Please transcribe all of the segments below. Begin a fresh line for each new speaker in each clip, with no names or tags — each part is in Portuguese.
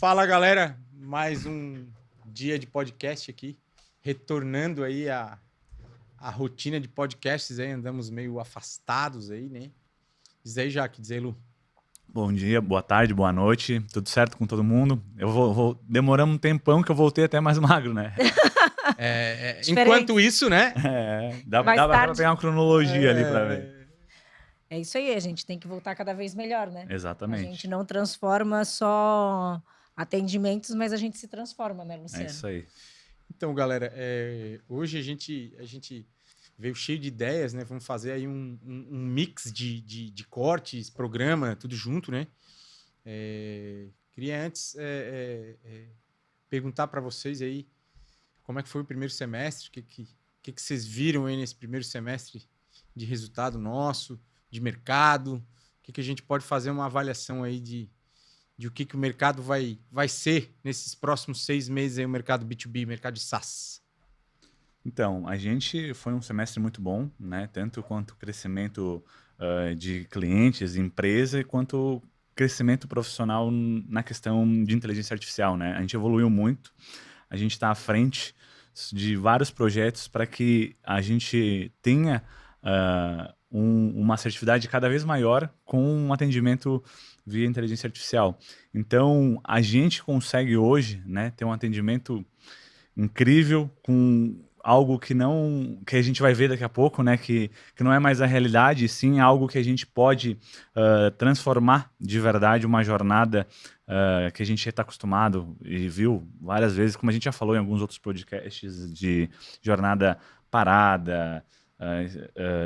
Fala, galera, mais um dia de podcast aqui, retornando aí a rotina de podcasts aí, andamos meio afastados aí, né? Diz aí, Jaque, diz aí, Lu.
Bom dia, boa tarde, boa noite, tudo certo com todo mundo? Demoramos um tempão que eu voltei até mais magro, né?
Enquanto isso, né?
Dá
Mais
pra
tarde.
pegar uma cronologia ali pra ver.
É isso aí, a gente tem que voltar cada vez melhor, né?
Exatamente.
A gente não transforma só atendimentos, mas a gente se transforma, né, Luciano?
É isso aí.
Então, galera, hoje a gente veio cheio de ideias, né? Vamos fazer aí um mix de cortes, programa, tudo junto, né? Queria antes perguntar para vocês aí como é que foi o primeiro semestre, o que vocês viram aí nesse primeiro semestre de resultado nosso, de mercado, o que a gente pode fazer uma avaliação aí de o que o mercado vai ser nesses próximos 6 meses aí, o mercado B2B, mercado de SaaS.
Então, a gente foi um semestre muito bom, né? Tanto quanto crescimento de clientes, empresa, quanto crescimento profissional na questão de inteligência artificial, né? A gente evoluiu muito, a gente está à frente de vários projetos para que a gente tenha uma assertividade cada vez maior com um atendimento via inteligência artificial. Então, a gente consegue hoje, né, ter um atendimento incrível com algo que a gente vai ver daqui a pouco, né, que não é mais a realidade, sim algo que a gente pode transformar de verdade uma jornada que a gente está acostumado e viu várias vezes, como a gente já falou em alguns outros podcasts, de jornada parada,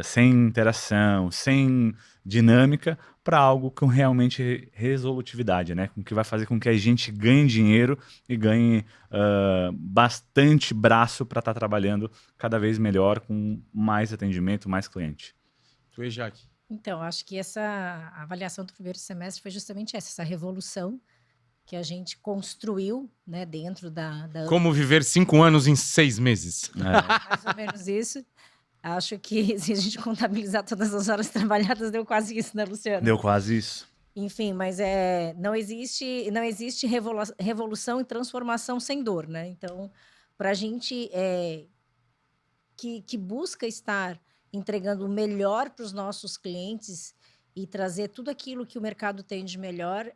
sem interação, sem dinâmica, para algo com realmente resolutividade, né? Com que vai fazer com que a gente ganhe dinheiro e ganhe bastante braço para estar trabalhando cada vez melhor, com mais atendimento, mais cliente.
Tu e Jaque?
Então, acho que essa avaliação do primeiro semestre foi justamente essa revolução que a gente construiu, né, dentro da...
Como viver 5 anos em 6 meses.
Mais ou menos isso. Acho que se a gente contabilizar todas as horas trabalhadas, deu quase isso, né, Luciano?
Deu quase isso.
Enfim, mas não existe revolução e transformação sem dor, né? Então, para a gente que busca estar entregando o melhor para os nossos clientes e trazer tudo aquilo que o mercado tem de melhor,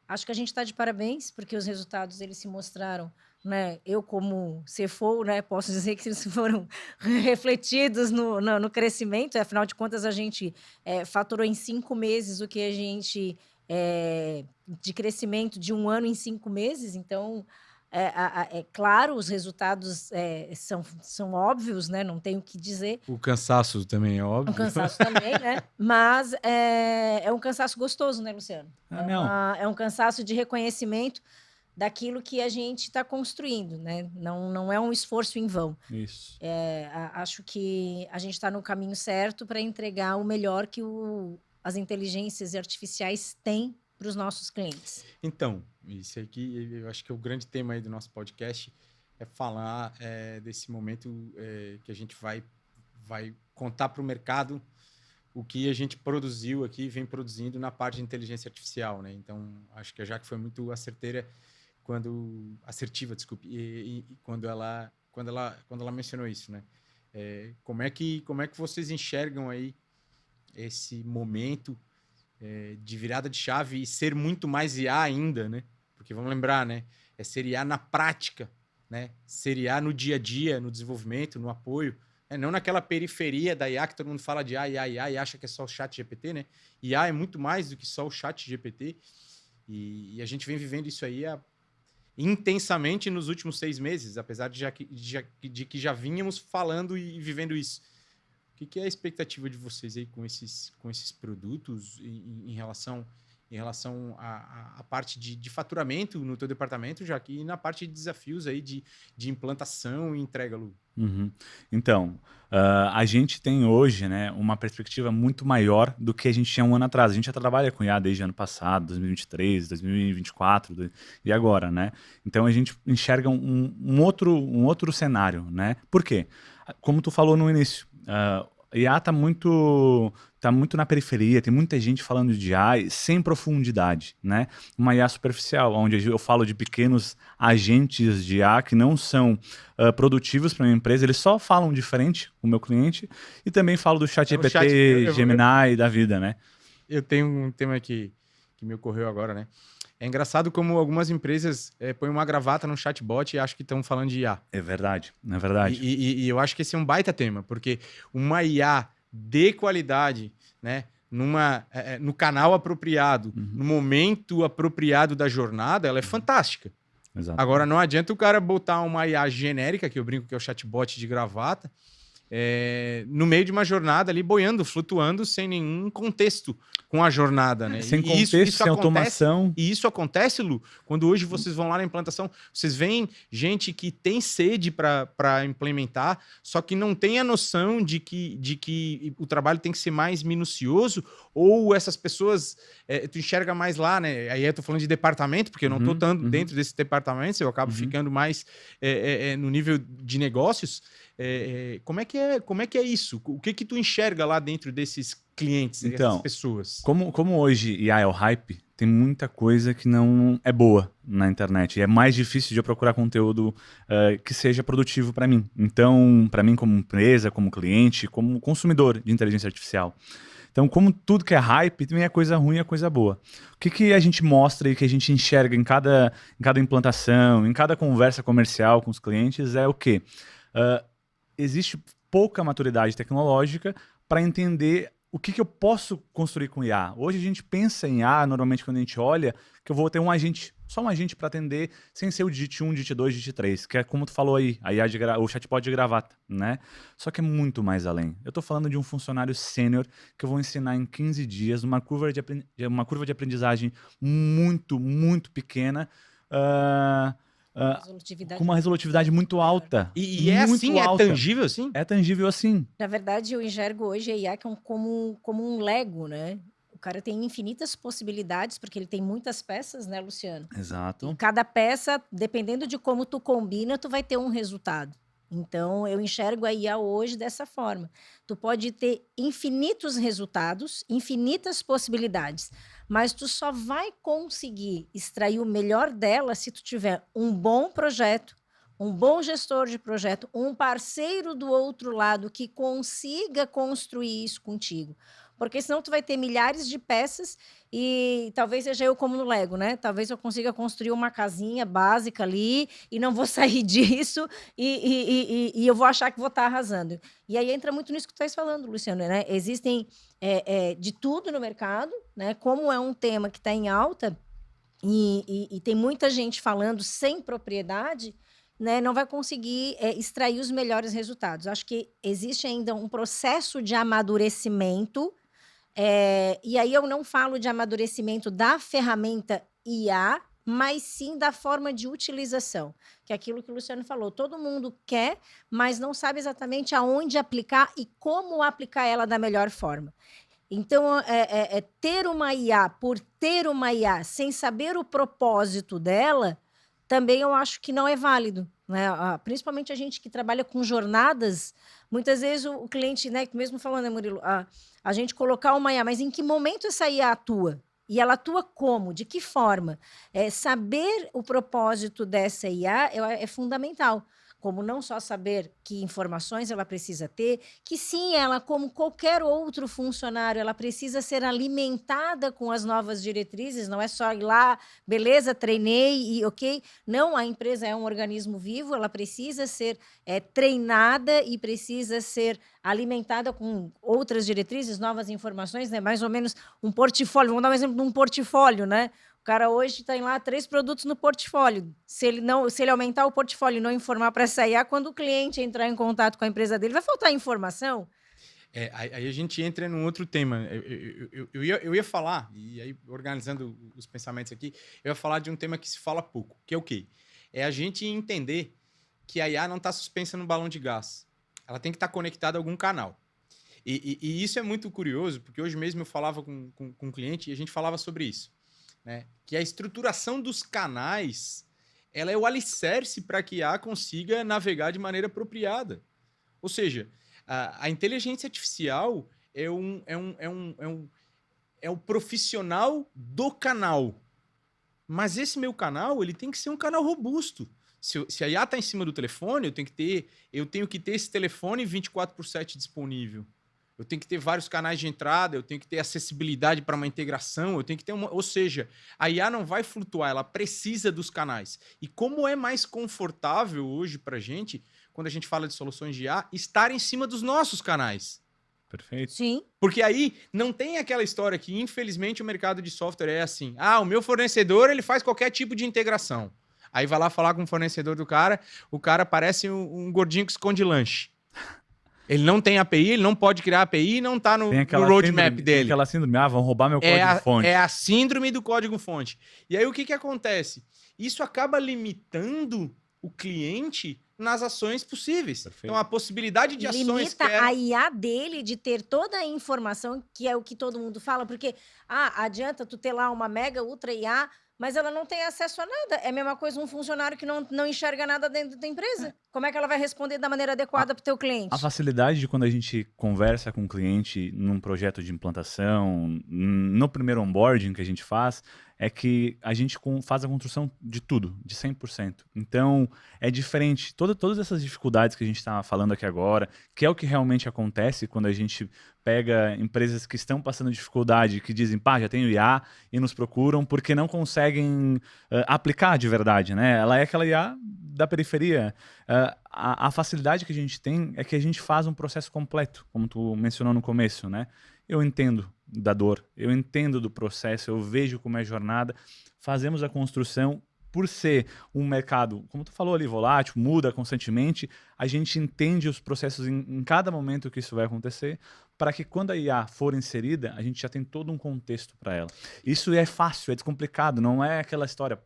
acho que a gente está de parabéns, porque os resultados eles se mostraram, né? Eu, como CFO, né, posso dizer que eles foram refletidos no crescimento. Afinal de contas, a gente faturou em 5 meses o que a gente de crescimento de 1 ano em 5 meses. Então, claro, os resultados são óbvios, né? Não tenho o que dizer.
O cansaço também é óbvio.
O cansaço também, né? Mas é um cansaço gostoso, né, Luciano? É um cansaço de reconhecimento daquilo que a gente está construindo, né? Não é um esforço em vão.
Isso.
Acho que a gente está no caminho certo para entregar o melhor que as inteligências artificiais têm para os nossos clientes.
Então, isso aqui, eu acho que é o grande tema aí do nosso podcast, é falar desse momento que a gente vai contar para o mercado o que a gente produziu aqui, vem produzindo na parte de inteligência artificial, né? Então, acho que a Jaque foi muito assertiva, quando ela mencionou isso, né? Como é que vocês enxergam aí esse momento de virada de chave e ser muito mais IA ainda, né? Porque vamos lembrar, né? É ser IA na prática, né? Ser IA no dia a dia, no desenvolvimento, no apoio. Não naquela periferia da IA que todo mundo fala de IA e acha que é só o chat GPT, né? IA é muito mais do que só o chat GPT. E a gente vem vivendo isso aí intensamente nos últimos 6 meses, apesar de que já vínhamos falando e vivendo isso. O que é a expectativa de vocês aí com esses produtos em relação à parte de faturamento no teu departamento, já que na parte de desafios aí de implantação e entrega, Lu?
Uhum. Então, a gente tem hoje, né, uma perspectiva muito maior do que a gente tinha 1 ano atrás. A gente já trabalha com IA desde ano passado, 2023, 2024 e agora, né? Então a gente enxerga um outro cenário, né? Por quê? Como tu falou no início, IA está muito tá muito na periferia, tem muita gente falando de AI sem profundidade, né? Uma IA superficial, onde eu falo de pequenos agentes de IA que não são produtivos para minha empresa, eles só falam diferente com o meu cliente, e também falo do chat GPT, Gemini da vida, né?
Eu tenho um tema que me ocorreu agora, né? É engraçado como algumas empresas põem uma gravata no chatbot e acham que estão falando de IA.
É verdade, é verdade.
E eu acho que esse é um baita tema, porque uma IA de qualidade, né? No canal apropriado, no momento apropriado da jornada, ela é fantástica.
Exato.
Agora, não adianta o cara botar uma IA genérica, que eu brinco que é o chatbot de gravata, no meio de uma jornada ali, boiando, flutuando, sem nenhum contexto com a jornada, né?
Sem contexto, sem automação.
E isso acontece, Lu, quando hoje vocês vão lá na implantação, vocês veem gente que tem sede para implementar, só que não tem a noção de que o trabalho tem que ser mais minucioso, ou essas pessoas, tu enxerga mais lá, né? Aí eu tô falando de departamento, porque eu não tô tanto dentro desse departamento, eu acabo ficando mais no nível de negócios. Como é que é isso? O que tu enxerga lá dentro desses clientes, dessas pessoas?
Como hoje IA é o hype, tem muita coisa que não é boa na internet. E é mais difícil de eu procurar conteúdo que seja produtivo para mim. Então, para mim como empresa, como cliente, como consumidor de inteligência artificial. Então, como tudo que é hype, também é coisa ruim e é coisa boa. O que a gente mostra e que a gente enxerga em cada implantação, em cada conversa comercial com os clientes é o quê? Existe pouca maturidade tecnológica para entender o que eu posso construir com IA. Hoje a gente pensa em IA, normalmente quando a gente olha, que eu vou ter um agente, só um agente para atender, sem ser o Digit 1, Digit 2, Digit 3, que é como tu falou aí, a IA o chatbot de gravata, né? Só que é muito mais além. Eu estou falando de um funcionário sênior que eu vou ensinar em 15 dias, uma curva de aprendizagem muito, muito pequena, com uma resolutividade muito alta.
E é
muito
assim?
alta.
É tangível assim?
É tangível assim.
Na verdade, eu enxergo hoje a IA como um Lego, né? O cara tem infinitas possibilidades, porque ele tem muitas peças, né, Luciano?
Exato.
E cada peça, dependendo de como tu combina, tu vai ter um resultado. Então, eu enxergo a IA hoje dessa forma. Tu pode ter infinitos resultados, infinitas possibilidades, mas tu só vai conseguir extrair o melhor dela se tu tiver um bom projeto, um bom gestor de projeto, um parceiro do outro lado que consiga construir isso contigo. Porque senão tu vai ter milhares de peças e talvez seja eu como no Lego, né? Talvez eu consiga construir uma casinha básica ali e não vou sair disso e eu vou achar que vou estar arrasando. E aí entra muito nisso que tu estás falando, Luciano, né? Existem de tudo no mercado, né? Como é um tema que está em alta e tem muita gente falando sem propriedade, né, não vai conseguir extrair os melhores resultados. Acho que existe ainda um processo de amadurecimento, e aí eu não falo de amadurecimento da ferramenta IA, mas sim da forma de utilização, que é aquilo que o Luciano falou. Todo mundo quer, mas não sabe exatamente aonde aplicar e como aplicar ela da melhor forma. Então, ter uma IA por ter uma IA sem saber o propósito dela, também eu acho que não é válido, né? Principalmente a gente que trabalha com jornadas, muitas vezes o cliente, né, mesmo falando, né, Murilo, a gente colocar uma IA, mas em que momento essa IA atua? E ela atua como? De que forma? Saber o propósito dessa IA é fundamental. Como não só saber que informações ela precisa ter, que sim, ela, como qualquer outro funcionário, ela precisa ser alimentada com as novas diretrizes, não é só ir lá, beleza, treinei e ok. Não, a empresa é um organismo vivo, ela precisa ser treinada e precisa ser alimentada com outras diretrizes, novas informações, né? Mais ou menos um portfólio, vamos dar um exemplo de um portfólio, né? O cara hoje tem lá 3 produtos no portfólio. Se ele aumentar o portfólio e não informar para essa IA, quando o cliente entrar em contato com a empresa dele, vai faltar informação?
Aí a gente entra num outro tema. Eu ia falar, e aí organizando os pensamentos aqui, eu ia falar de um tema que se fala pouco, que é o quê? É a gente entender que a IA não está suspensa no balão de gás. Ela tem que estar conectada a algum canal. E isso é muito curioso, porque hoje mesmo eu falava com um cliente e a gente falava sobre isso. Né? Que a estruturação dos canais ela é o alicerce para que a IA consiga navegar de maneira apropriada. Ou seja, a inteligência artificial é o profissional do canal. Mas esse meu canal, ele tem que ser um canal robusto. Se a IA está em cima do telefone, eu tenho que ter esse telefone 24/7 disponível. Eu tenho que ter vários canais de entrada, eu tenho que ter acessibilidade para uma integração, eu tenho que ter ou seja, a IA não vai flutuar, ela precisa dos canais. E como é mais confortável hoje para a gente, quando a gente fala de soluções de IA, estar em cima dos nossos canais.
Perfeito.
Sim.
Porque aí não tem aquela história que, infelizmente, o mercado de software é assim. Ah, o meu fornecedor, ele faz qualquer tipo de integração. Aí vai lá falar com o fornecedor do cara, o cara parece um gordinho que esconde lanche. Ele não tem API, ele não pode criar API, não tá no roadmap dele.
Tem aquela síndrome, vão roubar meu código-fonte.
É a síndrome do código-fonte. E aí o que acontece? Isso acaba limitando o cliente nas ações possíveis.
Perfeito.
Então, a possibilidade de ações...
Limita a IA dele de ter toda a informação, que é o que todo mundo fala, porque adianta tu ter lá uma mega ultra IA, mas ela não tem acesso a nada. É a mesma coisa um funcionário que não enxerga nada dentro da empresa. Como é que ela vai responder da maneira adequada para o teu cliente?
A facilidade de quando a gente conversa com o cliente num projeto de implantação, no primeiro onboarding que a gente faz, é que a gente faz a construção de tudo, de 100%. Então, é diferente. Todas essas dificuldades que a gente está falando aqui agora, que é o que realmente acontece quando a gente pega empresas que estão passando dificuldade, que dizem, já tenho IA, e nos procuram porque não conseguem aplicar de verdade, né? Ela é aquela IA da periferia. A facilidade que a gente tem é que a gente faz um processo completo, como tu mencionou no começo, né? Eu entendo da dor, eu entendo do processo, eu vejo como é a jornada, fazemos a construção. Por ser um mercado, como tu falou ali, volátil, muda constantemente, a gente entende os processos em cada momento que isso vai acontecer, para que quando a IA for inserida, a gente já tem todo um contexto para ela. Isso é fácil, é descomplicado, não é aquela história,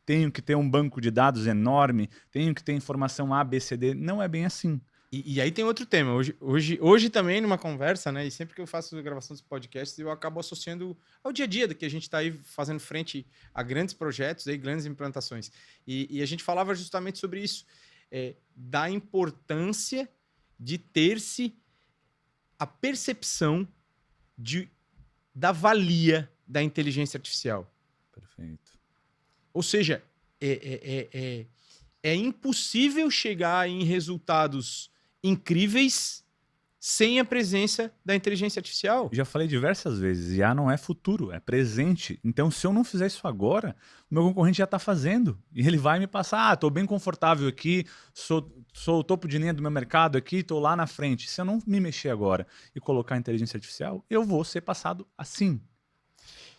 tenho que ter um banco de dados enorme, tenho que ter informação A, B, C, D. Não é bem assim.
E aí tem outro tema. Hoje também, numa conversa, né? E sempre que eu faço a gravação dos podcasts, eu acabo associando ao dia a dia, que a gente está aí fazendo frente a grandes projetos, aí, grandes implantações. E a gente falava justamente sobre isso, da importância de ter-se a percepção da valia da inteligência artificial.
Perfeito.
Ou seja, é impossível chegar em resultados incríveis sem a presença da inteligência artificial.
Já falei diversas vezes, IA não é futuro, é presente. Então, se eu não fizer isso agora, o meu concorrente já está fazendo. E ele vai me passar, estou bem confortável aqui, sou o topo de linha do meu mercado aqui, estou lá na frente. Se eu não me mexer agora e colocar a inteligência artificial, eu vou ser passado assim.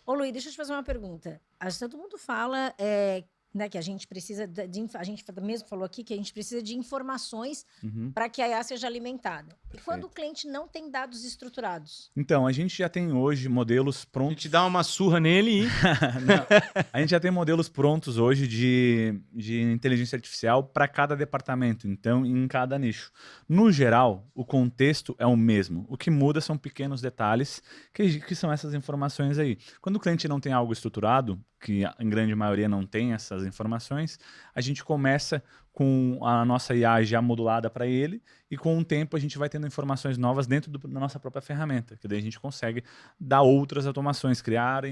Ô, Luiz, deixa eu te fazer uma pergunta. Todo mundo fala né, que a gente precisa a gente mesmo falou aqui que a gente precisa de informações para que a IA seja alimentada. Perfeito. E quando o cliente não tem dados estruturados?
Então, a gente já tem hoje modelos prontos.
A gente dá uma surra nele e...
A gente já tem modelos prontos hoje de inteligência artificial para cada departamento, então em cada nicho. No geral, o contexto é o mesmo. O que muda são pequenos detalhes que são essas informações aí. Quando o cliente não tem algo estruturado, que em grande maioria não tem essas informações, a gente começa com a nossa IA já modulada para ele e com o tempo a gente vai tendo informações novas dentro da nossa própria ferramenta, que daí a gente consegue dar outras automações, criar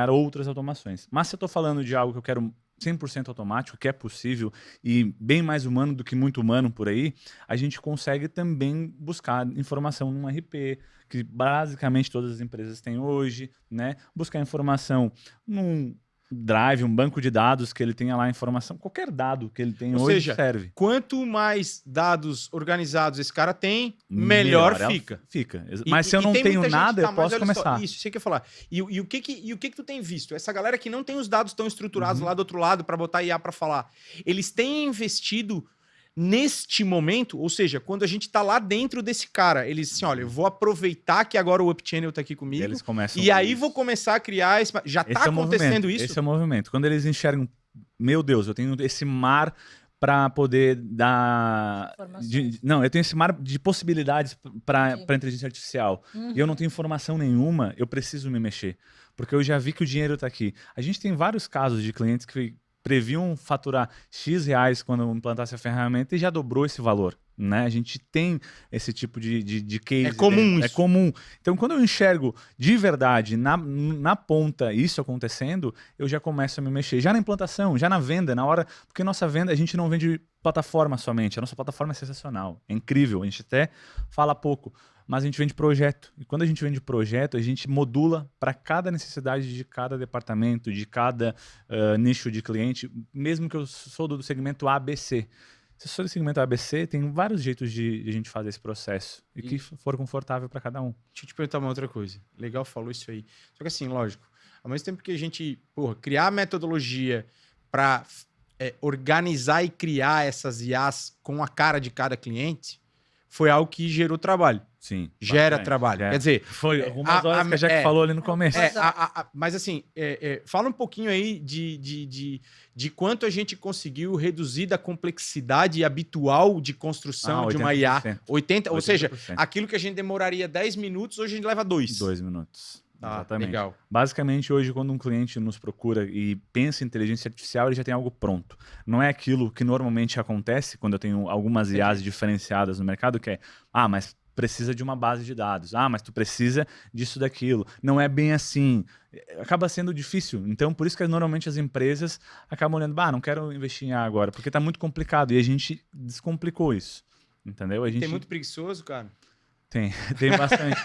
outras automações. Mas se eu estou falando de algo que eu quero 100% automático, que é possível e bem mais humano do que muito humano por aí, a gente consegue também buscar informação num RP, que basicamente todas as empresas têm hoje, né? Buscar informação num Drive, um banco de dados que ele tenha lá a informação, qualquer dado que ele tem hoje serve.
Quanto mais dados organizados esse cara tem, melhor fica.
Mas se eu não tenho nada, eu posso começar.
Isso que eu ia falar. E o que tu tem visto? Essa galera que não tem os dados tão estruturados lá do outro lado para botar IA para falar, eles têm investido neste momento, ou seja, quando a gente tá lá dentro desse cara, eles assim, olha, eu vou aproveitar que agora o Upchannel tá aqui comigo,
eles começam
e aí vou começar a criar... Já tá acontecendo isso?
Esse é o movimento. Quando eles enxergam, meu Deus, eu tenho esse mar para poder dar... eu tenho esse mar de possibilidades para inteligência artificial, e eu não tenho informação nenhuma, eu preciso me mexer, porque eu já vi que o dinheiro tá aqui. A gente tem vários casos de clientes que previam faturar X reais quando implantasse a ferramenta e já dobrou esse valor. né? A gente tem esse tipo de case.
É comum
É
isso.
comum. Então, quando eu enxergo de verdade, na ponta, isso acontecendo, eu já começo a me mexer. Já na implantação, já na venda, na hora... Porque nossa venda, a gente não vende plataforma somente. A nossa plataforma é sensacional. É incrível. A gente até fala pouco. Mas a gente vende projeto. E quando a gente vende projeto, a gente modula para cada necessidade de cada departamento, de cada nicho de cliente, mesmo que eu sou do segmento ABC. Se eu sou do segmento ABC, tem vários jeitos de a gente fazer esse processo e que for confortável para cada um.
Deixa eu te perguntar uma outra coisa. Legal, falou isso aí. Só que assim, lógico, ao mesmo tempo que a gente, criar a metodologia para organizar e criar essas IAs com a cara de cada cliente, foi algo que gerou trabalho.
Sim.
Gera
bastante.
trabalho. Quer dizer,
foi algumas horas que a Jaque falou ali no começo.
mas assim, fala um pouquinho aí de quanto a gente conseguiu reduzir da complexidade habitual de construção de uma IA. 80%. Ou seja, aquilo que a gente demoraria 10 minutos, hoje a gente leva 2.
2 minutos. Exatamente.
Legal.
Basicamente, hoje, quando um cliente nos procura e pensa em inteligência artificial, ele já tem algo pronto. Não é aquilo que normalmente acontece quando eu tenho algumas IAs diferenciadas no mercado, que é, mas precisa de uma base de dados. Mas tu precisa disso, daquilo. Não é bem assim. Acaba sendo difícil. Então, por isso que normalmente as empresas acabam olhando, não quero investir em IA agora, porque está muito complicado. E a gente descomplicou isso. Entendeu?
Tem muito preguiçoso, cara.
Tem bastante.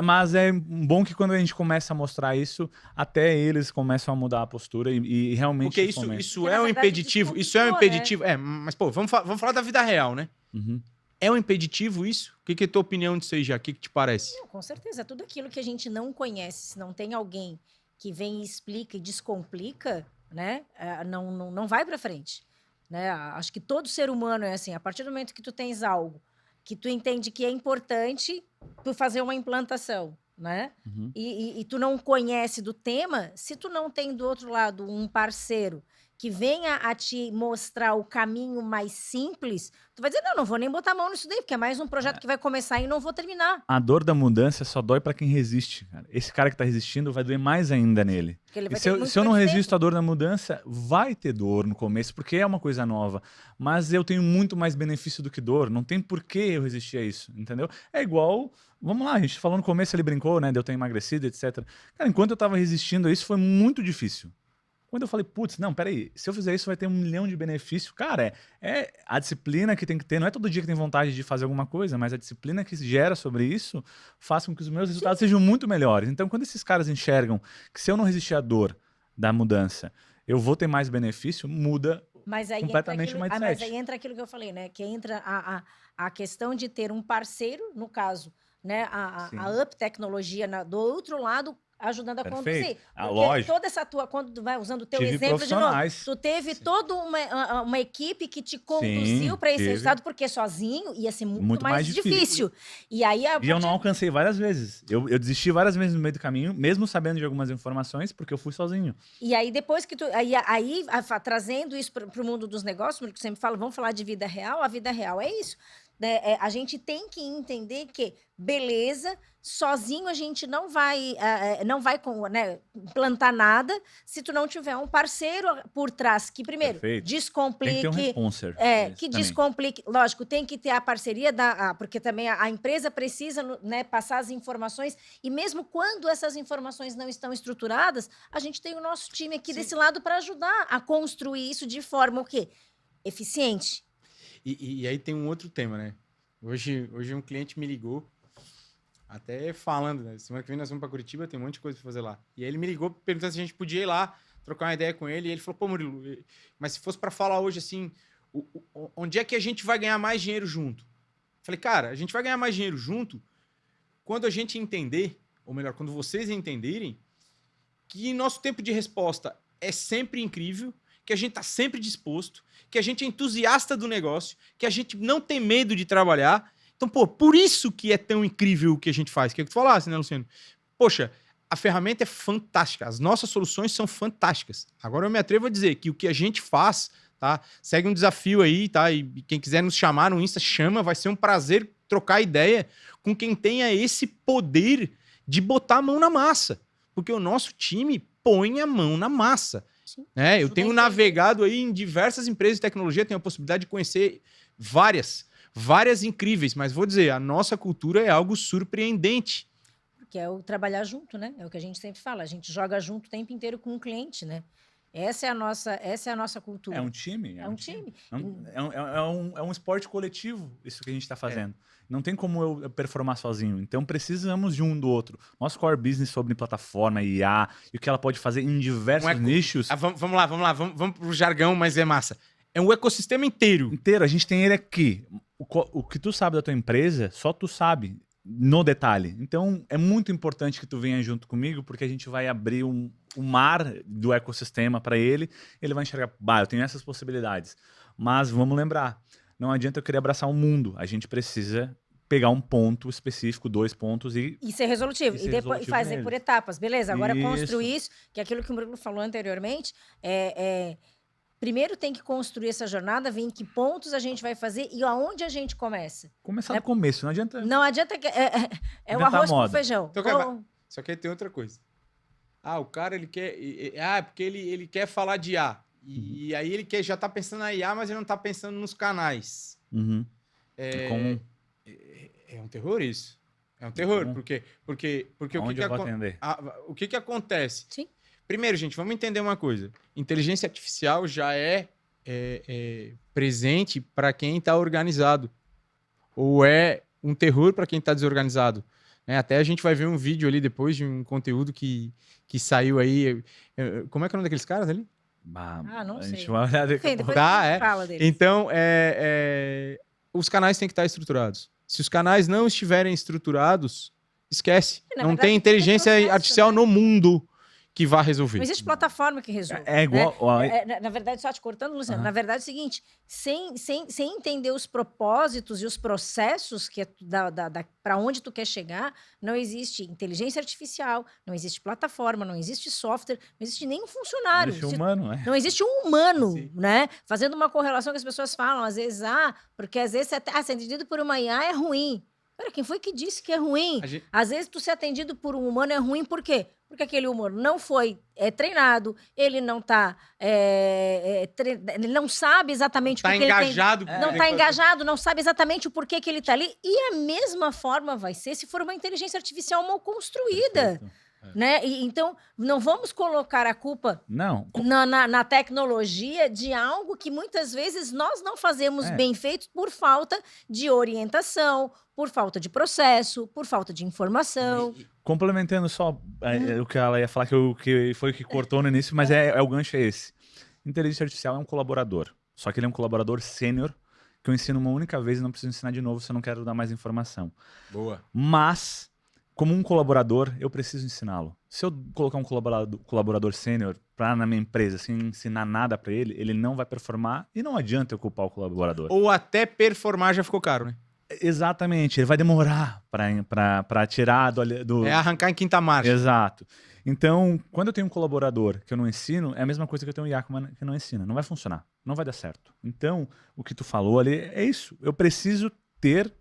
mas é bom que quando a gente começa a mostrar isso, até eles começam a mudar a postura e realmente...
Porque isso é um impeditivo. Isso é um impeditivo.
Né?
Mas vamos falar da vida real, né?
Uhum.
É um impeditivo isso? O que é a tua opinião disso aí, já? O que te parece?
Não, com certeza. Tudo aquilo que a gente não conhece, se não tem alguém que vem e explica e descomplica, né? Não vai para frente. Né? Acho que todo ser humano é assim. A partir do momento que tu tens algo que tu entende que é importante tu fazer uma implantação, né?
Uhum.
E tu não conhece do tema, se tu não tem do outro lado um parceiro que venha a te mostrar o caminho mais simples, tu vai dizer, não vou nem botar a mão nisso daí, porque é mais um projeto que vai começar e não vou terminar.
A dor da mudança só dói para quem resiste, cara. Esse cara que tá resistindo vai doer mais ainda nele. Se eu não resisto à dor da mudança, vai ter dor no começo, porque é uma coisa nova. Mas eu tenho muito mais benefício do que dor. Não tem por que eu resistir a isso, entendeu? É igual... Vamos lá, a gente falou no começo, ele brincou, né? De eu ter emagrecido, etc. Cara, enquanto eu tava resistindo a isso, foi muito difícil. Quando eu falei, putz, não, peraí, se eu fizer isso vai ter 1 milhão de benefícios. Cara, é a disciplina que tem que ter. Não é todo dia que tem vontade de fazer alguma coisa, mas a disciplina que gera sobre isso faz com que os meus resultados sejam muito melhores. Então, quando esses caras enxergam que se eu não resistir à dor da mudança, eu vou ter mais benefício, muda completamente o mindset.
Mas aí entra aquilo que eu falei, né? Que entra a questão de ter um parceiro, no caso, né? A Up Tecnologia do outro lado, ajudando a conduzir.
Lógico.
Toda essa quando tu vai usando o teu exemplo de novo, tu teve toda uma equipe que te conduziu para esse resultado, porque sozinho ia ser muito mais difícil. E aí
eu não alcancei várias vezes. Eu desisti várias vezes no meio do caminho, mesmo sabendo de algumas informações, porque eu fui sozinho.
E aí depois que tu trazendo isso para o mundo dos negócios, porque sempre falo, vamos falar de vida real, a vida real é isso. A gente tem que entender que, beleza, sozinho a gente não vai implantar nada se tu não tiver um parceiro por trás que, primeiro, descomplique.
Tem que ter um responser.
Que descomplique. Lógico, tem que ter a parceria, porque também a empresa precisa, né, passar as informações, e mesmo quando essas informações não estão estruturadas, a gente tem o nosso time aqui desse lado para ajudar a construir isso de forma o quê? Eficiente.
E aí tem um outro tema, né? Hoje um cliente me ligou, até falando, né? Semana que vem nós vamos para Curitiba, tem um monte de coisa para fazer lá. E aí ele me ligou perguntando se a gente podia ir lá, trocar uma ideia com ele. E ele falou, pô, Murilo, mas se fosse para falar hoje assim, onde é que a gente vai ganhar mais dinheiro junto? Falei, cara, a gente vai ganhar mais dinheiro junto quando a gente entender, ou melhor, quando vocês entenderem, que nosso tempo de resposta é sempre incrível, que a gente está sempre disposto, que a gente é entusiasta do negócio, que a gente não tem medo de trabalhar. Então, pô, por isso que é tão incrível o que a gente faz. Quer que tu falasse, né, Luciano? Poxa, a ferramenta é fantástica, as nossas soluções são fantásticas. Agora eu me atrevo a dizer que o que a gente faz, tá? Segue um desafio aí, tá? E quem quiser nos chamar no Insta, chama, vai ser um prazer trocar ideia com quem tenha esse poder de botar a mão na massa. Porque o nosso time põe a mão na massa. Eu tenho navegado aí em diversas empresas de tecnologia, tenho a possibilidade de conhecer várias. várias incríveis, mas vou dizer, a nossa cultura é algo surpreendente.
Que é o trabalhar junto, né? É o que a gente sempre fala. A gente joga junto o tempo inteiro com o cliente, né? Essa é a nossa cultura.
É um time.
É um time.
É um esporte coletivo, isso que a gente está fazendo. Não tem como eu performar sozinho. Então, precisamos de um do outro. Nosso core business sobre plataforma, IA, e o que ela pode fazer em diversos nichos.
Vamos lá. Vamos pro jargão, mas é massa. É um ecossistema inteiro.
A gente tem ele aqui. O que tu sabe da tua empresa, só tu sabe no detalhe. Então, é muito importante que tu venha junto comigo, porque a gente vai abrir um mar do ecossistema para ele. Ele vai enxergar, eu tenho essas possibilidades. Mas vamos lembrar, não adianta eu querer abraçar o mundo. A gente precisa pegar um ponto específico, 2 pontos e
ser resolutivo. E depois fazer
neles.
por etapas, beleza? Agora
Isso.
construir isso, que é aquilo que o Murilo falou anteriormente, primeiro tem que construir essa jornada, ver em que pontos a gente vai fazer e aonde a gente começa.
Começar do começo, não adianta...
Não adianta... É o arroz com feijão.
Então, só que aí tem outra coisa. O cara, ele quer... porque ele quer falar de IA. E aí ele já tá pensando na IA, mas ele não tá pensando nos canais.
Uhum.
É um terror isso. É um terror, porque o que acontece?
Sim.
Primeiro, gente, vamos entender uma coisa. Inteligência artificial já é presente para quem está organizado. Ou é um terror para quem está desorganizado. Até a gente vai ver um vídeo ali depois de um conteúdo que saiu aí. Como é que é o nome daqueles caras ali?
Não sei.
A gente vai olhar
depois a gente fala deles.
Então, os canais têm que estar estruturados. Se os canais não estiverem estruturados, esquece. Não tem inteligência artificial no mundo que vá resolver.
Não existe plataforma que resolva.
É igual...
Na verdade, só te cortando, Luciano, na verdade é o seguinte, sem entender os propósitos e os processos que para onde tu quer chegar, não existe inteligência artificial, não existe plataforma, não existe software, não existe nem um funcionário.
Não existe humano,
Não existe um humano, né? Fazendo uma correlação que as pessoas falam, às vezes, porque às vezes ser atendido por uma IA é ruim. Cara, quem foi que disse que é ruim? Às vezes, tu ser atendido por um humano é ruim, por quê? Porque aquele humano não foi treinado, ele não está... ele não sabe exatamente o que ele tem. Não está engajado, não sabe exatamente o porquê que ele está ali. E a mesma forma vai ser se for uma inteligência artificial mal construída. Né? Então, não vamos colocar a culpa na tecnologia de algo que muitas vezes nós não fazemos bem feito por falta de orientação, por falta de processo, por falta de informação.
Complementando só o que ela ia falar, que foi o que cortou no início, mas o gancho é esse. Inteligência artificial é um colaborador, só que ele é um colaborador sênior, que eu ensino uma única vez e não preciso ensinar de novo se eu não quero dar mais informação.
Boa.
Mas... como um colaborador, eu preciso ensiná-lo. Se eu colocar um colaborador sênior na minha empresa sem ensinar nada para ele, ele não vai performar e não adianta eu culpar o colaborador.
Ou até performar já ficou caro, né?
Exatamente, ele vai demorar para tirar do...
É arrancar em quinta marcha.
Exato. Então, quando eu tenho um colaborador que eu não ensino, é a mesma coisa que eu tenho um IA que não ensina. Não vai funcionar, não vai dar certo. Então, o que tu falou ali é isso. Eu preciso ter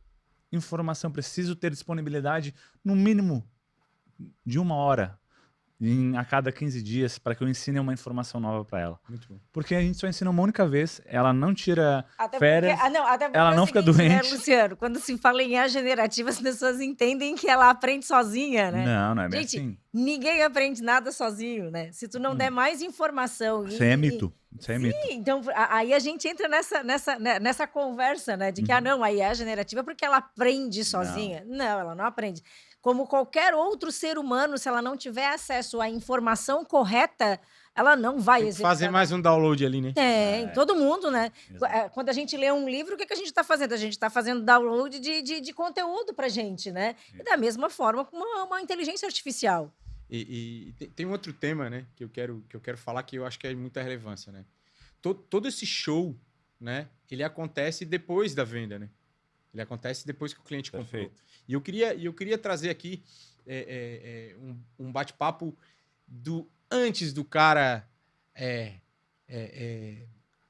informação, preciso ter disponibilidade no mínimo de 1 hora a cada 15 dias para que eu ensine uma informação nova para ela.
Muito bom.
Porque a gente só ensina uma única vez, ela não tira
até
férias,
porque
ela não fica doente.
Né, Luciano? Quando se fala em IA generativa, as pessoas entendem que ela aprende sozinha, né?
Não é bem
gente,
assim.
Ninguém aprende nada sozinho, né? Se tu não der mais informação...
Isso é mito. Isso é mito.
Então aí a gente entra nessa conversa, né? De que, não, a IA generativa é porque ela aprende sozinha. Não, ela não aprende. Como qualquer outro ser humano, se ela não tiver acesso à informação correta, ela não vai executar.
Fazer mais um download ali, né?
Todo mundo, né?
Exato.
Quando a gente lê um livro, o que a gente está fazendo? A gente está fazendo download de conteúdo pra gente, né? E da mesma forma com uma inteligência artificial.
E tem um outro tema, né, que eu quero falar que eu acho que é muita relevância, né? Todo esse show, né, ele acontece depois da venda, né? Ele acontece depois que o cliente comprou. E eu queria trazer aqui um bate-papo antes do cara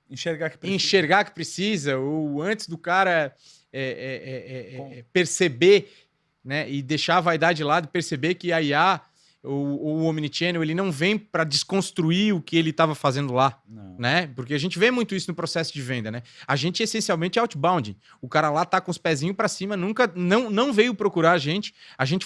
enxergar que precisa, ou antes do cara perceber, né, e deixar a vaidade de lado, perceber que a IA o Omnichannel, ele não vem para desconstruir o que ele estava fazendo lá,
Não.
né? Porque a gente vê muito isso no processo de venda, né? A gente essencialmente é outbound. O cara lá tá com os pezinhos para cima, nunca não veio procurar a gente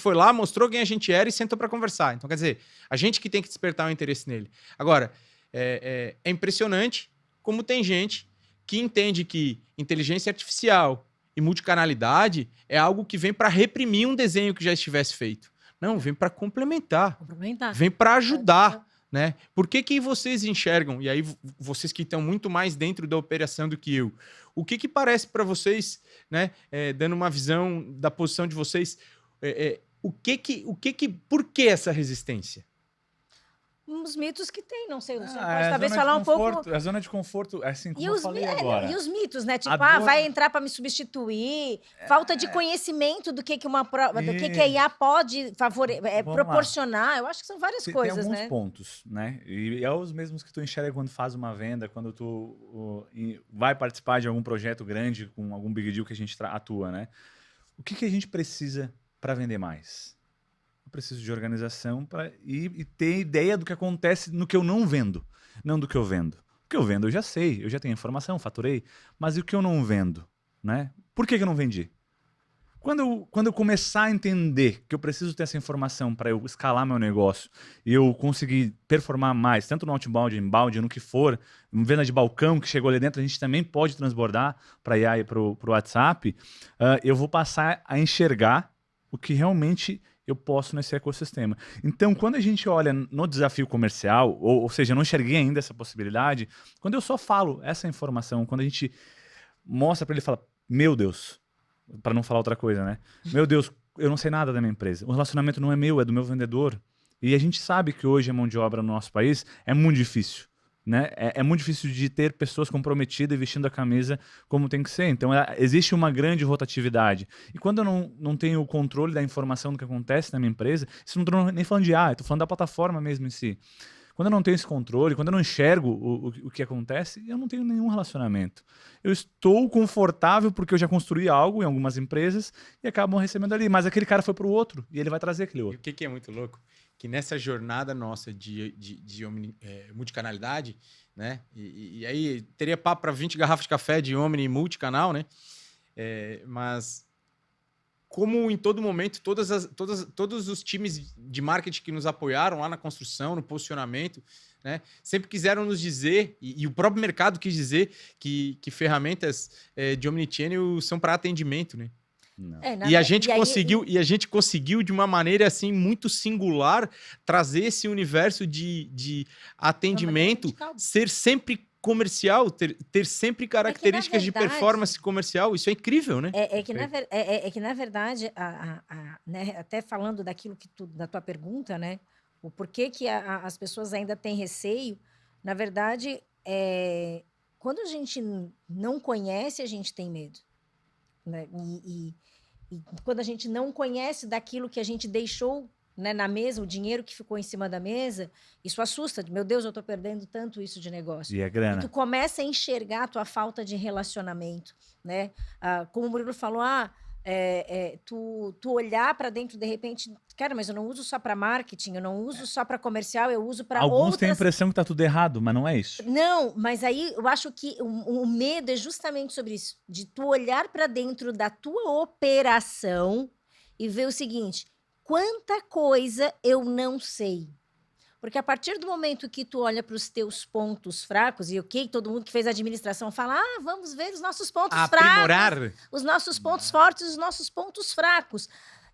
foi lá, mostrou quem a gente era e sentou para conversar. Então, quer dizer, a gente que tem que despertar o interesse nele. Agora, é impressionante como tem gente que entende que inteligência artificial e multicanalidade é algo que vem para reprimir um desenho que já estivesse feito. Não, vem para complementar. Vem para ajudar, né? Por que vocês enxergam, e aí vocês que estão muito mais dentro da operação do que eu, o que parece para vocês, né? Dando uma visão da posição de vocês, por que essa resistência?
Uns mitos que tem, não sei. O senhor
Ah,
pode
é a
talvez
zona de
falar um pouco.
conforto, a zona de conforto, assim como
E
eu
os,
falei agora.
e os mitos, né? Tipo,
A dor-
vai entrar para me substituir, falta de conhecimento do que uma prova, do que a IA pode
Vamos lá.
proporcionar. Eu acho que são várias
Tem
coisas,
alguns
né?
pontos, né? E é os mesmos que tu enxerga quando faz uma venda, quando vai participar de algum projeto grande, com algum big deal que a gente atua, né? O que a gente precisa para vender mais? Eu preciso de organização e ter ideia do que acontece no que eu não vendo, não do que eu vendo. O que eu vendo eu já sei, eu já tenho informação, faturei, mas e o que eu não vendo, né? Por que eu não vendi? Quando eu começar a entender que eu preciso ter essa informação para eu escalar meu negócio e eu conseguir performar mais, tanto no outbound, inbound, no que for, venda de balcão que chegou ali dentro, a gente também pode transbordar para IA e para o WhatsApp, eu vou passar a enxergar o que realmente eu posso nesse ecossistema. Então, quando a gente olha no desafio comercial, ou seja, eu não enxerguei ainda essa possibilidade, quando eu só falo essa informação, quando a gente mostra para ele e fala, meu Deus, para não falar outra coisa, né? Meu Deus, eu não sei nada da minha empresa. O relacionamento não é meu, é do meu vendedor. E a gente sabe que hoje a mão de obra no nosso país é muito difícil. Né? É muito difícil de ter pessoas comprometidas e vestindo a camisa como tem que ser. Então, existe uma grande rotatividade. E quando eu não tenho o controle da informação do que acontece na minha empresa, isso não estou nem falando de eu estou falando da plataforma mesmo em si. Quando eu não tenho esse controle, quando eu não enxergo o que acontece, eu não tenho nenhum relacionamento. Eu estou confortável porque eu já construí algo em algumas empresas e acabam recebendo ali. Mas aquele cara foi para o outro e ele vai trazer aquele
E
outro.
o que é muito louco? Que nessa jornada nossa de multicanalidade, né? E aí teria papo para 20 garrafas de café de omni e multicanal, né? Mas como em todo momento, todos os times de marketing que nos apoiaram lá na construção, no posicionamento, né, sempre quiseram nos dizer, e o próprio mercado quis dizer, que ferramentas de omnichannel são para atendimento, né? E a gente conseguiu de uma maneira assim muito singular trazer esse universo de atendimento ser sempre comercial, ter sempre características de performance comercial. Isso é incrível, né?
Que na verdade, né, até falando daquilo da tua pergunta, né, o porquê que as pessoas ainda têm receio, na verdade, quando a gente não conhece, a gente tem medo, né? E quando a gente não conhece daquilo que a gente deixou, né, na mesa, o dinheiro que ficou em cima da mesa, isso assusta. Meu Deus, eu estou perdendo tanto isso de negócio.
E é grana.
E tu começa a enxergar a tua falta de relacionamento, né? Como o Murilo falou, tu olhar para dentro, de repente, cara, mas eu não uso só para marketing, eu não uso só para comercial, eu uso para outras...
Alguns têm a impressão que tá tudo errado, mas não é isso.
Não, mas aí eu acho que o medo é justamente sobre isso, de tu olhar para dentro da tua operação e ver o seguinte, quanta coisa eu não sei. Porque a partir do momento que tu olha para os teus pontos fracos, e todo mundo que fez administração fala, vamos ver os nossos pontos fracos, os nossos pontos fortes, os nossos pontos fracos.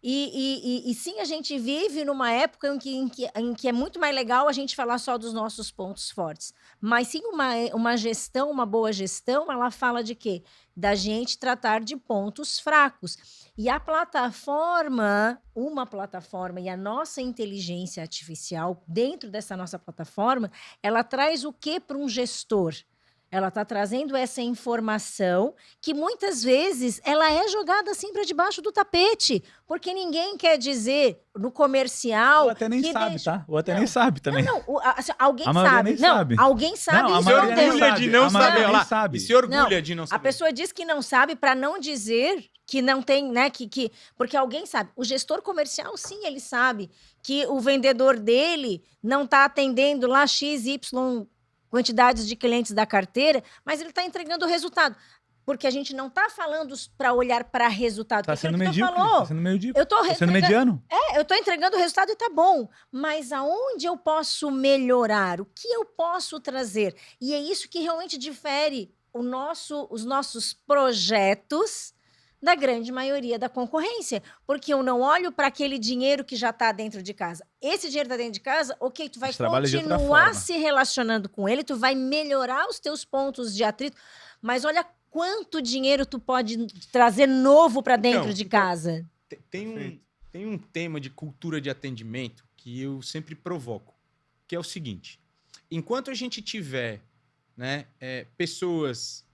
E sim, a gente vive numa época em que é muito mais legal a gente falar só dos nossos pontos fortes. Mas sim, uma gestão, uma boa gestão, ela fala de quê? Da gente tratar de pontos fracos. E a plataforma, uma plataforma e a nossa inteligência artificial, dentro dessa nossa plataforma, ela traz o quê para um gestor? Ela está trazendo essa informação que muitas vezes ela é jogada assim para debaixo do tapete, porque ninguém quer dizer no comercial.
Ou até nem
que
sabe,
deixa...
tá? Ou até nem sabe também.
Não, assim, alguém
A maioria
sabe.
nem
Não,
sabe.
alguém sabe
Não,
e
a maioria nem
escondeu.
sabe.
De não
A maioria
saber,
nem
olha lá.
sabe.
E se orgulha
Não,
de não
A
saber.
pessoa diz que não sabe para não dizer que não tem, né? Porque alguém sabe. O gestor comercial, sim, ele sabe que o vendedor dele não está atendendo lá X, Y quantidades de clientes da carteira, mas ele está entregando o resultado. Porque a gente não está falando para olhar para resultado.
Tá sendo
Aquilo que tu
medíocre,
falou.
tá sendo medíocre.
Eu tô
Tá sendo
entregando-
mediano.
eu estou entregando o resultado e tá bom. Mas aonde eu posso melhorar? O que eu posso trazer? E é isso que realmente difere os nossos projetos da grande maioria da concorrência. Porque eu não olho para aquele dinheiro que já está dentro de casa. Esse dinheiro está dentro de casa, ok, tu vai
gente trabalha de outra
continuar
forma.
se relacionando com ele, tu vai melhorar os teus pontos de atrito, mas olha quanto dinheiro tu pode trazer novo para dentro de casa.
Tem um tema de cultura de atendimento que eu sempre provoco, que é o seguinte: enquanto a gente tiver, né, pessoas,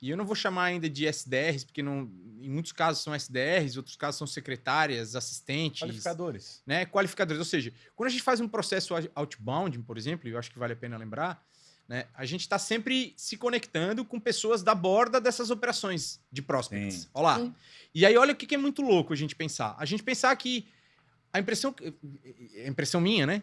e eu não vou chamar ainda de SDRs, porque em muitos casos são SDRs, outros casos são secretárias, assistentes,
Qualificadores.
né, qualificadores. Ou seja, quando a gente faz um processo outbound, por exemplo, eu acho que vale a pena lembrar, né, a gente está sempre se conectando com pessoas da borda dessas operações de prospects.
Sim.
Olha lá.
Sim.
E aí, olha o que é muito louco a gente pensar. A gente pensar que a impressão minha, né?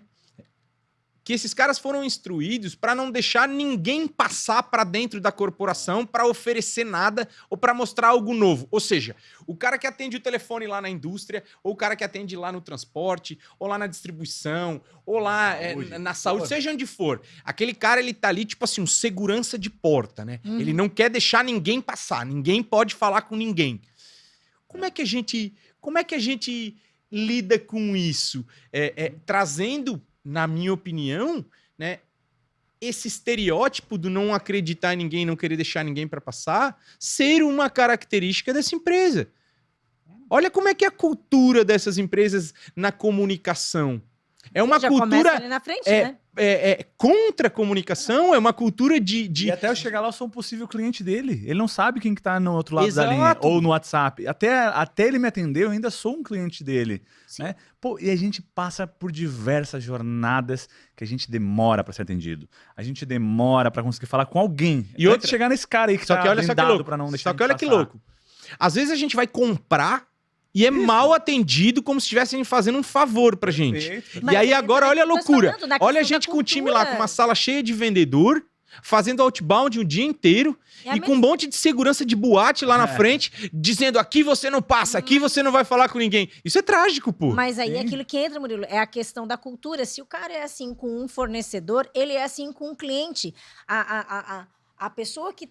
Que esses caras foram instruídos para não deixar ninguém passar para dentro da corporação para oferecer nada ou para mostrar algo novo. Ou seja, o cara que atende o telefone lá na indústria, ou o cara que atende lá no transporte, ou lá na distribuição, ou lá na saúde, seja onde for. Aquele cara, ele tá ali, tipo assim, um segurança de porta, né?
Uhum.
Ele não quer deixar ninguém passar, ninguém pode falar com ninguém. Como é que a gente lida com isso? Trazendo, na minha opinião, né, esse estereótipo do não acreditar em ninguém, não querer deixar ninguém para passar, ser uma característica dessa empresa. Olha como é que é a cultura dessas empresas na comunicação. É uma
Já começa
cultura
ali na frente, né?
contra a comunicação, é uma cultura de...
E até eu chegar lá, eu sou um possível cliente dele. Ele não sabe quem que tá no outro lado da linha.
Exato.
Ou no WhatsApp. Até ele me atender, eu ainda sou um cliente dele. Né? Pô, e a gente passa por diversas jornadas que a gente demora para ser atendido. A gente demora para conseguir falar com alguém.
E outra-
Antes de chegar nesse cara aí que
Só
tá
que olha só que
blindado
louco.
pra não deixar
Só que olha que
passar.
louco. Às vezes a gente vai comprar e é mal atendido como se estivessem fazendo um favor pra gente.
Perfeito.
Mas
E aí
é
agora olha a
exatamente o que
loucura.
nós falando, na
Olha a
questão da
gente com o time lá,
cultura.
com uma sala cheia de vendedor, fazendo outbound o dia inteiro
É a
e com um
mesma-
monte de segurança de boate lá na frente, dizendo aqui você não passa, aqui você não vai falar com ninguém. Isso é trágico, pô.
Mas aí é
Sim.
aquilo que entra, Murilo, é a questão da cultura. Se o cara é assim com um fornecedor, ele é assim com um cliente. A pessoa que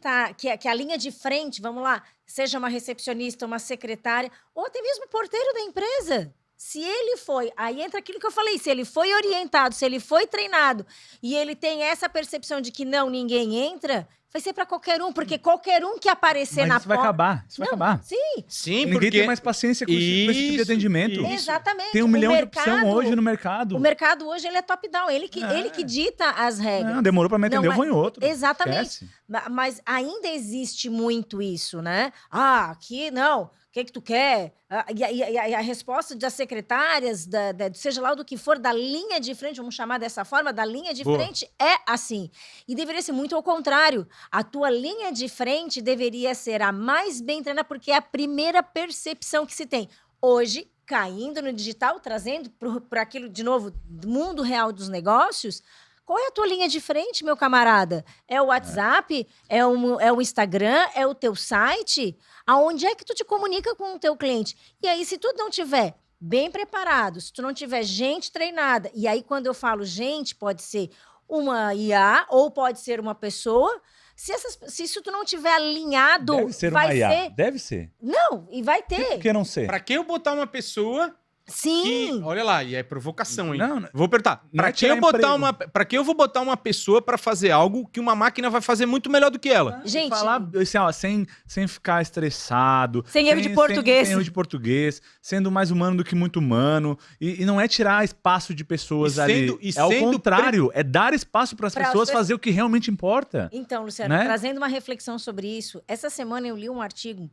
é a linha de frente, vamos lá, seja uma recepcionista, uma secretária, ou até mesmo o porteiro da empresa. Se ele foi, aí entra aquilo que eu falei, se ele foi orientado, se ele foi treinado e ele tem essa percepção de que não, ninguém entra, vai ser para qualquer um, porque qualquer um que aparecer
Mas
na
isso vai
porta...
acabar. Isso vai acabar.
Sim,
Sim,
Ninguém
porque
tem mais paciência com esse tipo de
Isso,
atendimento.
isso.
exatamente.
Tem 1 milhão de opção
mercado-
hoje no mercado.
O mercado hoje ele é top-down, ele que dita as regras.
Não, demorou pra me atender,
Não,
eu vou em outro.
Exatamente.
Esquece.
Mas ainda existe muito isso, né? Ah, aqui não. O que tu quer? E a resposta das secretárias, seja lá do que for, da linha de frente, vamos chamar dessa forma, da linha de
Boa.
frente, é assim. E deveria ser muito ao contrário. A tua linha de frente deveria ser a mais bem treinada, porque é a primeira percepção que se tem. Hoje, caindo no digital, trazendo para aquilo, de novo, do mundo real dos negócios, qual é a tua linha de frente, meu camarada? É o WhatsApp? É o Instagram? É o teu site? Aonde é que tu te comunica com o teu cliente? E aí, se tu não tiver bem preparado, se tu não tiver gente treinada, e aí quando eu falo gente, pode ser uma IA ou pode ser uma pessoa, se isso tu não tiver alinhado,
Deve ser
vai
uma IA.
ser...
Deve ser.
Não, e vai ter.
Por que não ser?
pra que eu botar uma pessoa
Sim!
Olha lá, e é provocação, hein?
Não,
Vou perguntar.
Não
Pra
é
que
tirar
eu botar
emprego.
pra que eu vou botar uma pessoa pra fazer algo que uma máquina vai fazer muito melhor do que ela?
Gente,
falar assim, ó, sem ficar estressado.
Sem erro de português.
Sem erro de português, sendo mais humano do que muito humano. E não é tirar espaço de pessoas ali. É o contrário, é dar espaço para as pessoas fazer o que realmente importa.
Então, Luciano,
né?
trazendo uma reflexão sobre isso, essa semana eu li um artigo,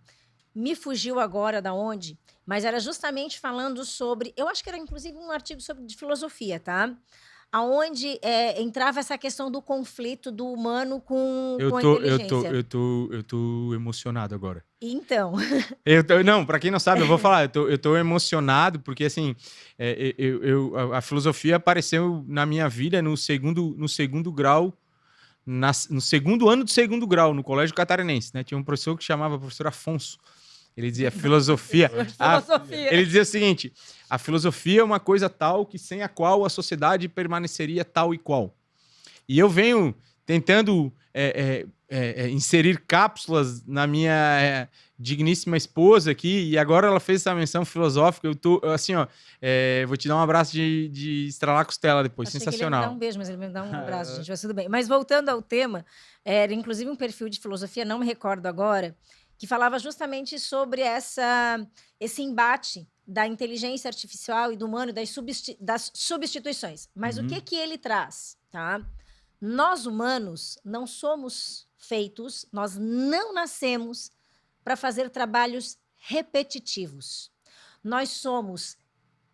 me fugiu agora da onde, mas era justamente falando sobre, eu acho que era inclusive um artigo de filosofia, tá? Aonde entrava essa questão do conflito do humano com a inteligência.
Eu tô emocionado agora.
Então.
Não, pra quem não sabe, eu vou falar, eu tô emocionado porque, assim, a filosofia apareceu na minha vida no segundo grau, no segundo ano do segundo grau, no Colégio Catarinense, né? Tinha um professor que chamava professor Afonso. Ele dizia filosofia. Ele dizia o seguinte: a filosofia é uma coisa tal que sem a qual a sociedade permaneceria tal e qual. E eu venho tentando inserir cápsulas na minha digníssima esposa aqui, e agora ela fez essa menção filosófica. Eu tô assim, ó, vou te dar um abraço de estralar a costela depois.
Achei
sensacional.
Que ele ia me dar um beijo, mas ele me dá um abraço, gente, vai tudo bem. Mas voltando ao tema, era inclusive um perfil de filosofia, não me recordo agora, que falava justamente sobre esse embate da inteligência artificial e do humano, das substituições. Mas o que ele traz, tá? Nós, humanos, não somos feitos, nós não nascemos para fazer trabalhos repetitivos. Nós somos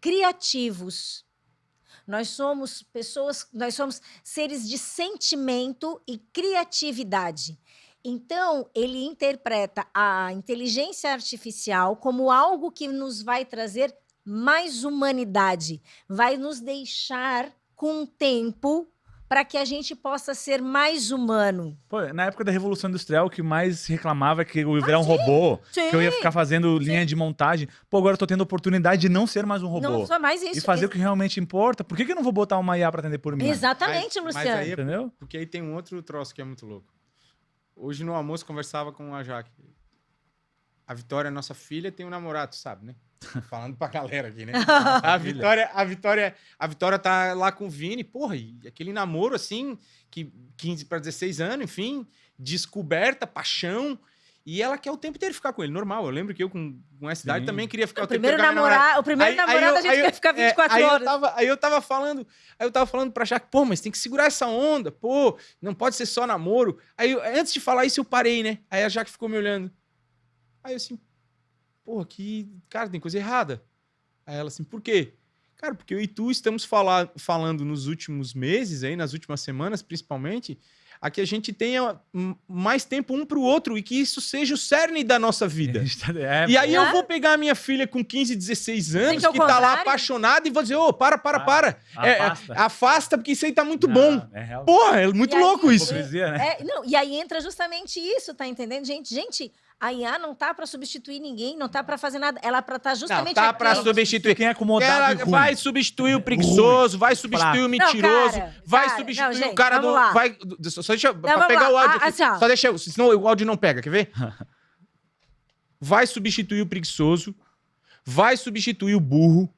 criativos, nós somos seres de sentimento e criatividade. Então, ele interpreta a inteligência artificial como algo que nos vai trazer mais humanidade, vai nos deixar com tempo para que a gente possa ser mais humano.
Pô, na época da Revolução Industrial, o que mais reclamava é que eu ia virar um robô, que eu ia ficar fazendo linha de montagem. Pô, agora eu tô tendo a oportunidade de não ser mais um robô.
Não só mais isso.
E fazer o que realmente importa. Por que eu não vou botar uma IA para atender por mim?
Exatamente, Luciano.
Mas aí,
entendeu?
Porque aí tem um outro troço que é muito louco. Hoje no almoço conversava com a Jaque. A Vitória, nossa filha, tem um namorado, sabe, né? Falando pra galera aqui, né? A Vitória tá lá com o Vini, porra, e aquele namoro assim, que 15 para 16 anos, enfim, descoberta, paixão, e ela quer o tempo inteiro ficar com ele, normal. Eu lembro que eu com essa idade também queria ficar
o primeiro namorado a gente quer ficar 24 horas.
Aí eu tava falando pra Jaque, pô, mas tem que segurar essa onda, pô, não pode ser só namoro. Aí antes de falar isso eu parei, né? Aí a Jaque ficou me olhando. Aí eu assim, porra, cara, tem coisa errada. Aí ela assim, por quê? Cara, porque eu e tu estamos falando nos últimos meses, aí, nas últimas semanas, principalmente, a que a gente tenha mais tempo um pro outro e que isso seja o cerne da nossa vida. E aí eu vou pegar a minha filha com 15, 16 anos, que tá lá apaixonada, e vou dizer, para. Afasta, porque isso aí tá muito bom.
real.
Porra, é muito louco isso.
Hipocrisia, né?
E aí entra justamente isso, tá entendendo? Gente, a IA não tá para substituir ninguém, não tá para fazer nada. Ela tá justamente
não, tá para substituir.
Quem é acomodado
ela vai substituir o preguiçoso, vai substituir o mentiroso, vai substituir o cara do... Vai, só deixa pra pegar o áudio aqui. Só deixa, senão o áudio não pega, quer ver? Vai substituir o preguiçoso, vai substituir o burro,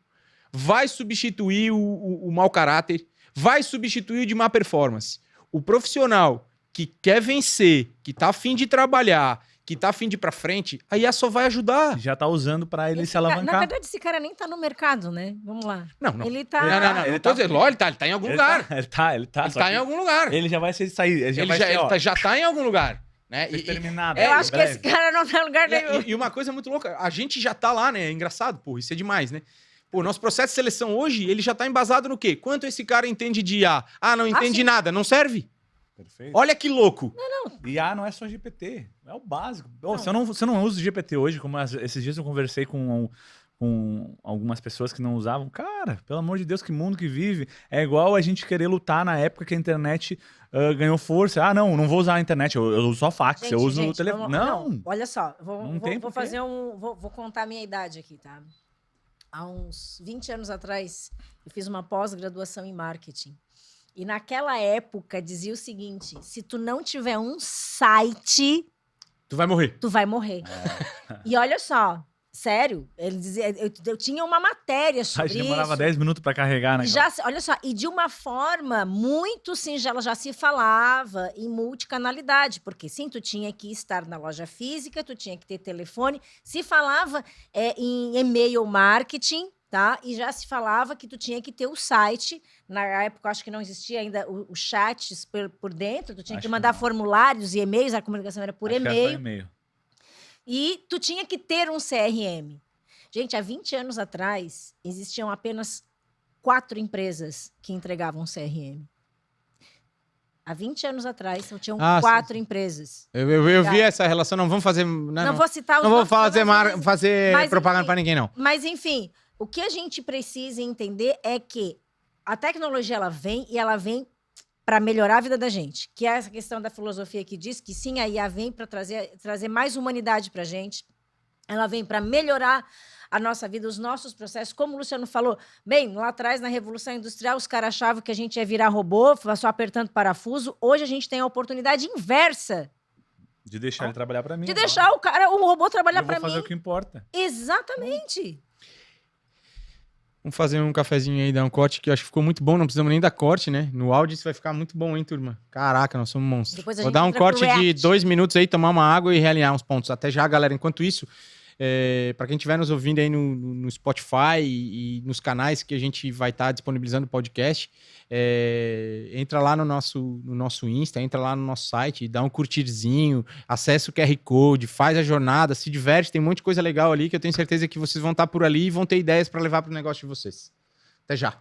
vai substituir o mau caráter, vai substituir o de má performance. O profissional que quer vencer, que tá a fim de trabalhar, que tá a fim de ir pra frente, a IA só vai ajudar.
Já tá usando pra ele se alavancar.
Na verdade, esse cara nem tá no mercado, né? Vamos lá.
Não.
Ele tá...
Não. Ele tá dizendo, ele tá em algum lugar.
Ele tá
Ele tá em algum lugar.
Ele já vai sair.
Ele já tá em algum lugar. Né?
Terminado.
Eu acho que esse cara não tá em lugar nenhum.
E uma coisa muito louca, a gente já tá lá, né? É engraçado, pô, isso é demais, né? Pô, nosso processo de seleção hoje, ele já tá embasado no quê? Quanto esse cara entende de IA? Ah, não entende nada, não serve?
Perfeito.
Olha que louco.
IA não é só GPT, é o básico. Você não usa o GPT hoje, como esses dias eu conversei com algumas pessoas que não usavam. Cara, pelo amor de Deus, que mundo que vive. É igual a gente querer lutar na época que a internet ganhou força. Ah, não vou usar a internet, eu uso só fax, eu uso o telefone. Não,
olha só, vou contar a minha idade aqui, tá? Há uns 20 anos atrás, eu fiz uma pós-graduação em marketing. E naquela época dizia o seguinte: se tu não tiver um site,
tu vai morrer.
Tu vai morrer. E olha só, Sério, ele dizia, eu tinha uma matéria
A
sobre
gente demorava
isso.
10 minutos para carregar, né?
E já, olha só, e de uma forma muito singela, já se falava em multicanalidade, porque sim, tu tinha que estar na loja física, tu tinha que ter telefone, se falava em e-mail marketing, tá? E já se falava que tu tinha que ter o site, na época acho que não existia ainda o chats por dentro, tu tinha
Acho
que
que
mandar
não.
formulários e e-mails, a comunicação era por
Acho que era só
e-mail,
e-mail.
e tu tinha que ter um CRM. Gente, há 20 anos atrás, existiam apenas 4 empresas que entregavam CRM. Há 20 anos atrás, só tinham 4 empresas.
Eu vi essa relação, não vamos fazer...
Não vou citar os
Não vou
nomes,
fazer,
mas
fazer propaganda
enfim,
para ninguém, não.
Mas, enfim, o que a gente precisa entender é que a tecnologia ela vem e ela vem para melhorar a vida da gente. Que é essa questão da filosofia que diz que sim, a IA vem para trazer mais humanidade para a gente. Ela vem para melhorar a nossa vida, os nossos processos. Como o Luciano falou, bem, lá atrás, na Revolução Industrial, os caras achavam que a gente ia virar robô, só apertando parafuso. Hoje a gente tem a oportunidade inversa
De deixar ele trabalhar para mim.
de
agora.
deixar o robô trabalhar
Eu vou
para
fazer
mim.
o que importa.
Exatamente.
Vamos fazer um cafezinho aí, dar um corte, que eu acho que ficou muito bom. Não precisamos nem dar corte, né? No áudio isso vai ficar muito bom, hein, turma? Caraca, nós somos monstros.
Depois a
Vou
gente
dar um
entra pro
corte de
React.
2 minutos aí, tomar uma água e realinhar uns pontos. Até já, galera. Enquanto isso, para quem estiver nos ouvindo aí no Spotify e nos canais que a gente vai estar disponibilizando o podcast, entra lá no nosso Insta, entra lá no nosso site, dá um curtirzinho, acessa o QR Code, faz a jornada, se diverte, tem um monte de coisa legal ali que eu tenho certeza que vocês vão estar por ali e vão ter ideias para levar para o negócio de vocês. Até já.